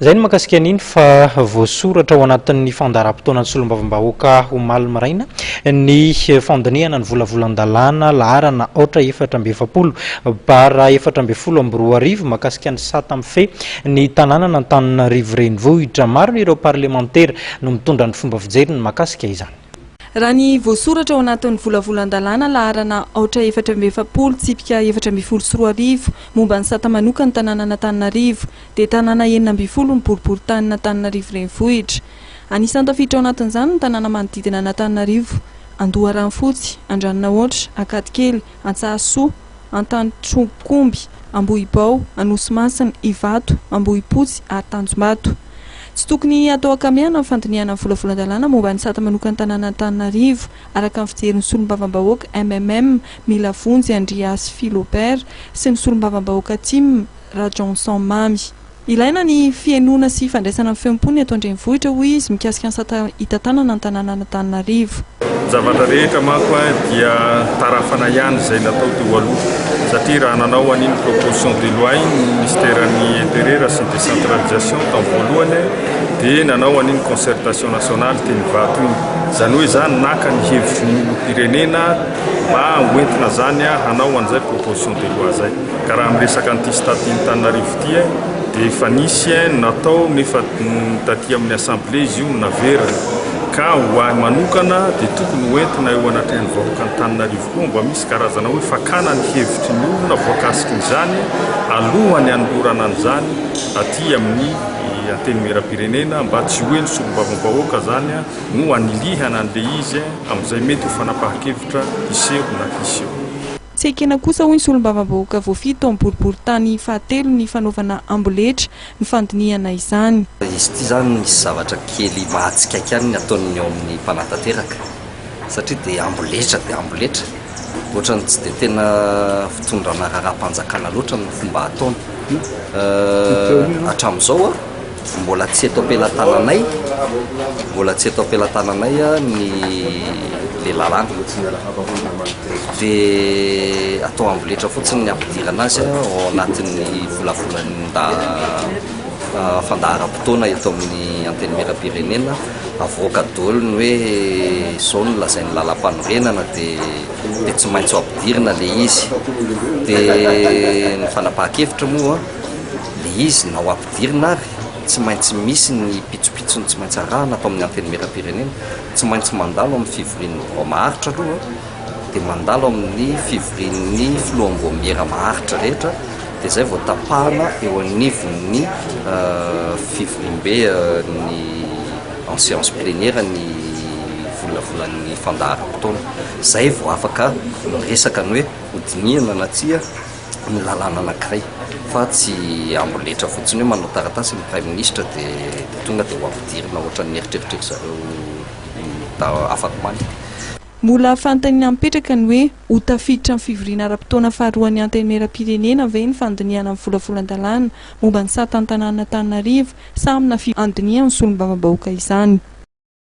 Zay ny makasika an'iny fa voasoratra ao anatin'ny fandaharam-potoana ny solombavambahoaka omaly maraina ny fandiniana ny volavolan-dalàna laharana aotra 420 bara 420 makasika ny Satamfe ny tanànana Antananarivo renivohitra. Maro ireo parlementaire no mitondra ny fomba fijery ny makasika izany. Raha ny voasoratra ao anatin'ny volavolan-dalàna laharana aotra 420 tsipika 420 momba ny sata manoka ny tanànana Antananarivo dia tanàna 9 ny boribory-tanina Antananarivo renivohitra. Anisan'ny tafiditra ao anatin'izany ny tanàna manodidina Antananarivo: Andoharanofotsy, Andranonahôtra, Akatikely, Antsahasoa, Antanitronkomby, Ambohibao, Anosimasina, Ivato, Ambohipotsy ary Tanjombato. Tsy tokony atao akamiana ny fandiniana amin'ny volavolan-dalàna momba ny sata manoka ny tanàna Antananarivo araka ny fijerin'ny solombavambahoaka MMM Mila Vonjy Andreas Philobert sy ny solombavambahoaka TIM Rajonson Mamy. Ilaina ny fiainoana sy fandraisana amin'ny fiampony eto an-drenivohitra hoy izy mikasika ny sata hitantanana ny tanàna Antananarivo. Zavatra rehetra manko dia tarafana ihany izay natao teo aloha satria raha nanao an'iny proposition de loi ministèren'ny intérieur sy ny décentralisation tao voalohany dia nanao an'iny concertation nationale teny Vato iny. Izany hoe zany naka ny hevitry ny pirenena mba hoentina zany hanao an'izay proposition de loi zay. Ka raha miresaka an'ity statut Antananarivo ity dia efa nisy natao nefa taty amin'ny assemblée izy io naverina. Ka ho ahy manokana dia tokony hoentina eo anatrehan'ny vahoaka Antananarivo koa mba misy karazana hoe fakana ny hevitry ny olona voakasiky izany alohany hanolorana an'izany aty amin'ny anteny mera-pirenena mba tsy hoe ny solombavambahoaka zany no anilihana an'ilay izy amin'izay mety ho fanapahan-kevitra iseho na iseho. Tsy ekena kosa hoy ny solombavambahoaka voafito amin'ny boribory-tany fahatelo ny fanaovana amboletra ny fandiniana izany. Izy ity zany misy zavatra kely mahatsikaiky ihany ny ataony eo amin'ny mpanatanteraka satria dia amboletra ohatrany tsy dia tena fitondrana raharaham-panjakana loatra ny fomba ataony. Hatramin'izao mbola tsy eto am-pelatananay ny lalàna dia atao amboletra fotsiny ny ampidirana azy ao anatin'ny volavolany fandaharam-potoana eto amin'ny anteny mera-pirenena avoaka daholo ny hoe izao no lazain'ny lalam-panorenana dia tsy maintsy ampidirina ilay izy. Dia ny fanapahan-kevitra moa ilay izy na ho ampidirina ary tsy maintsy misy ny pitsopitsony tsy maintsy arahana atao amin'ny anteny mera-pirenena, tsy maintsy mandalo amin'ny fivorian'ny droit maharitra aloha dia mandalo amin'ny fivorian'ny filohamboamiera maharitra rehetra dia zay vao tapahana eo anivon'ny fivoriam-be ny en séance plénière ny volavolan'ny fandaharam-potoana. Zay vao afaka miresaka ny hoe hodiniana na tsia ny lalàna anankiray fa tsy amboletra fotsiny hoe manao taratasy ny prime ministre dia tonga dia ho ampidirina ohatran'ny eritreritrerika zareo afaky many. Mbola fanontaniana mipetraka ny hoe ho tafiditra ny fivoriana ara-potoana faharoan'ny anteny mera-pirenena ve ny fandiniana amin'ny volavolan-dalàna momba ny sata ny tanàna Antananarivo samina fandiniana ny solombavambahoaka izany.